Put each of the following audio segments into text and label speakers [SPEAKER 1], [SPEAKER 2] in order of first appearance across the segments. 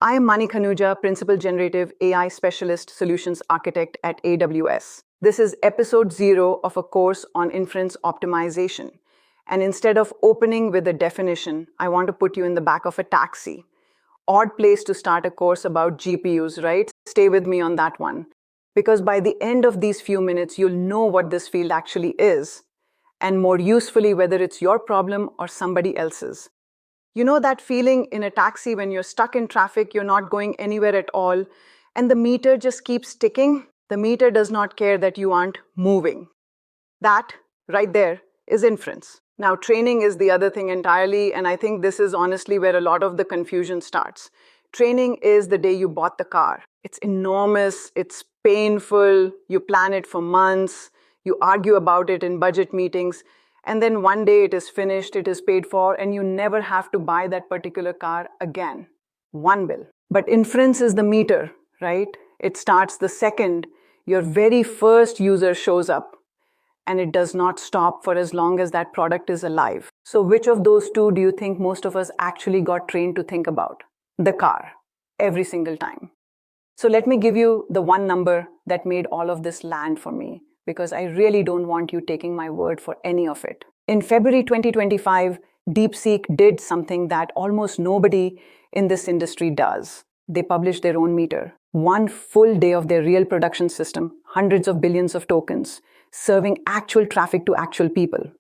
[SPEAKER 1] I am Mani Khanuja, Principal Generative AI Specialist Solutions Architect at AWS. This is episode 0 of a course on inference optimization. And instead of opening with a definition, I want to put you in the back of a taxi. Odd place to start a course about GPUs, right? Stay with me on that one. Because by the end of these few minutes, you'll know what this field actually is, and more usefully, whether it's your problem or somebody else's. You know that feeling in a taxi when you're stuck in traffic, you're not going anywhere at all, and the meter just keeps ticking? The meter does not care that you aren't moving. That, right there, is inference. Now, training is the other thing entirely, and I think this is honestly where a lot of the confusion starts. Training is the day you bought the car. It's enormous, it's painful, you plan it for months, you argue about it in budget meetings, and then one day it is finished, it is paid for, and you never have to buy that particular car again. One bill. But inference is the meter, right? It starts the second your very first user shows up, and it does not stop for as long as that product is alive. So which of those two do you think most of us actually got trained to think about? The car, every single time. So let me give you the one number that made all of this land for me, because I really don't want you taking my word for any of it. In February 2025, DeepSeek did something that almost nobody in this industry does. They published their own meter. One full day of their real production system, hundreds of billions of tokens, serving actual traffic to actual people.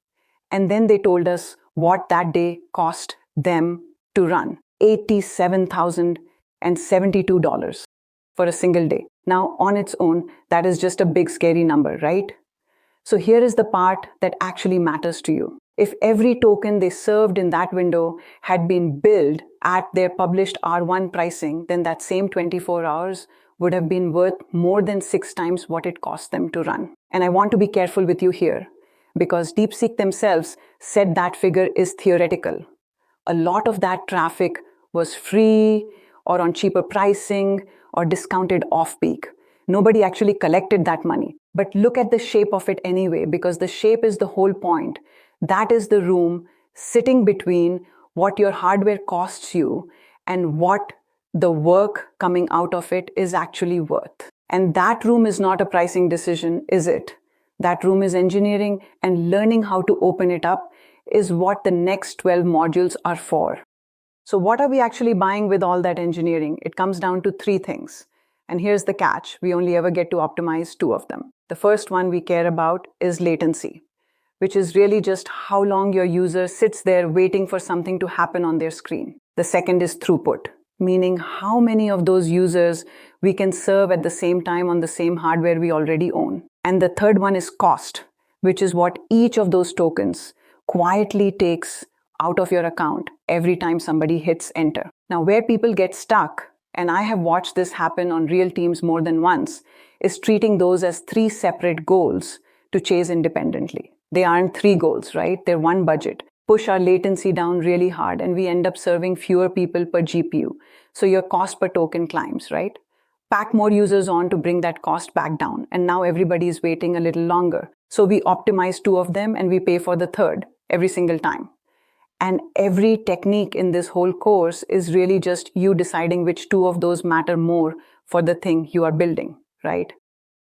[SPEAKER 1] And then they told us what that day cost them to run. $87,072 for a single day. Now, on its own, that is just a big scary number, right? So here is the part that actually matters to you. If every token they served in that window had been billed at their published R1 pricing, then that same 24 hours would have been worth more than 6 times what it cost them to run. And I want to be careful with you here, because DeepSeek themselves said that figure is theoretical. A lot of that traffic was free or on cheaper pricing or discounted off-peak. Nobody actually collected that money. But look at the shape of it anyway, because the shape is the whole point. That is the room sitting between what your hardware costs you and what the work coming out of it is actually worth. And that room is not a pricing decision, is it? That room is engineering, and learning how to open it up is what the next 12 modules are for. So what are we actually buying with all that engineering? It comes down to 3 things. And here's the catch. We only ever get to optimize 2 of them. The first one we care about is latency, which is really just how long your user sits there waiting for something to happen on their screen. The second is throughput, meaning how many of those users we can serve at the same time on the same hardware we already own. And the third one is cost, which is what each of those tokens quietly takes out of your account every time somebody hits enter. Now, where people get stuck, and I have watched this happen on real teams more than once, is treating those as 3 separate goals to chase independently. They aren't 3 goals, right? They're one budget. Push our latency down really hard, and we end up serving fewer people per GPU. So your cost per token climbs, right? Pack more users on to bring that cost back down, and now everybody is waiting a little longer. So we optimize 2 of them and we pay for the third every single time. And every technique in this whole course is really just you deciding which 2 of those matter more for the thing you are building, right?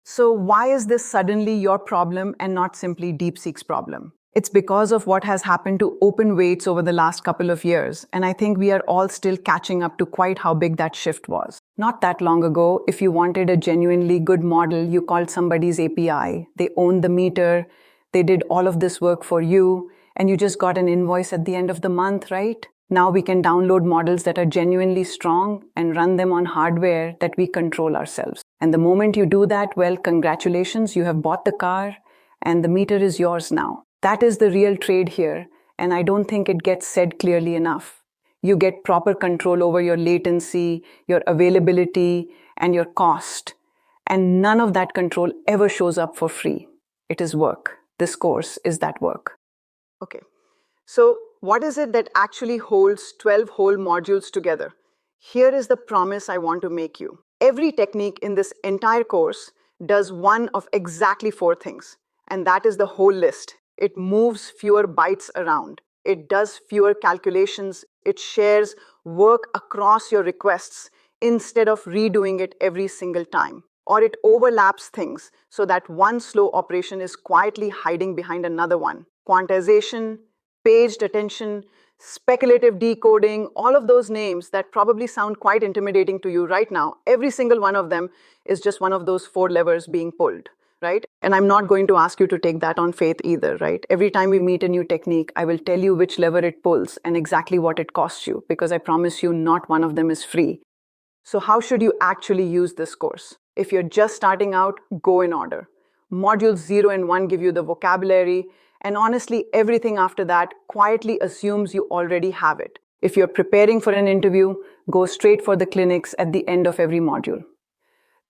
[SPEAKER 1] So why is this suddenly your problem and not simply DeepSeek's problem? It's because of what has happened to open weights over the last couple of years, and I think we are all still catching up to quite how big that shift was. Not that long ago, if you wanted a genuinely good model, you called somebody's API. They owned the meter, they did all of this work for you, and you just got an invoice at the end of the month, right? Now we can download models that are genuinely strong and run them on hardware that we control ourselves. And the moment you do that, well, congratulations, you have bought the car and the meter is yours now. That is the real trade here, and I don't think it gets said clearly enough. You get proper control over your latency, your availability, and your cost. And none of that control ever shows up for free. It is work. This course is that work. Okay, so what is it that actually holds 12 whole modules together? Here is the promise I want to make you. Every technique in this entire course does one of exactly 4 things, and that is the whole list. It moves fewer bytes around. It does fewer calculations. It shares work across your requests instead of redoing it every single time. Or it overlaps things so that one slow operation is quietly hiding behind another one. Quantization, paged attention, speculative decoding, all of those names that probably sound quite intimidating to you right now, every single one of them is just one of those four levers being pulled, right? And I'm not going to ask you to take that on faith either, right? Every time we meet a new technique, I will tell you which lever it pulls and exactly what it costs you, because I promise you not one of them is free. So, how should you actually use this course? If you're just starting out, go in order. Modules 0 and 1 give you the vocabulary, and honestly, everything after that quietly assumes you already have it. If you're preparing for an interview, go straight for the clinics at the end of every module.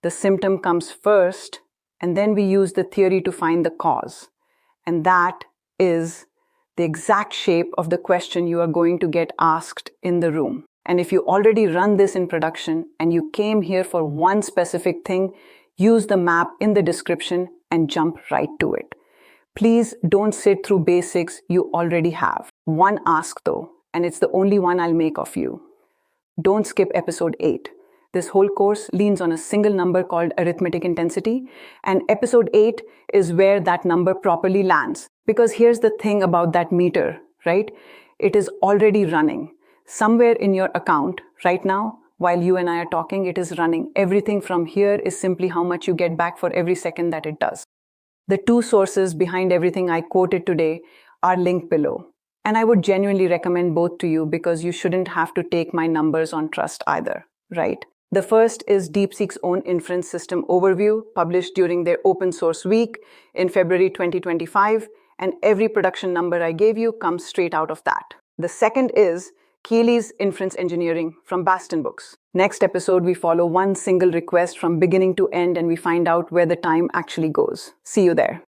[SPEAKER 1] The symptom comes first, and then we use the theory to find the cause. And that is the exact shape of the question you are going to get asked in the room. And if you already run this in production and you came here for one specific thing, use the map in the description and jump right to it. Please don't sit through basics you already have. One ask though, and it's the only one I'll make of you. Don't skip episode 8. This whole course leans on a single number called arithmetic intensity, and episode 8 is where that number properly lands. Because here's the thing about that meter, right? It is already running. Somewhere in your account right now, while you and I are talking, it is running. Everything from here is simply how much you get back for every second that it does. The two sources behind everything I quoted today are linked below. And I would genuinely recommend both to you because you shouldn't have to take my numbers on trust either, right? The first is DeepSeek's own inference system overview, published during their open source week in February 2025, and every production number I gave you comes straight out of that. The second is Keely's Inference Engineering from Baston Books. Next episode, we follow one single request from beginning to end and we find out where the time actually goes. See you there.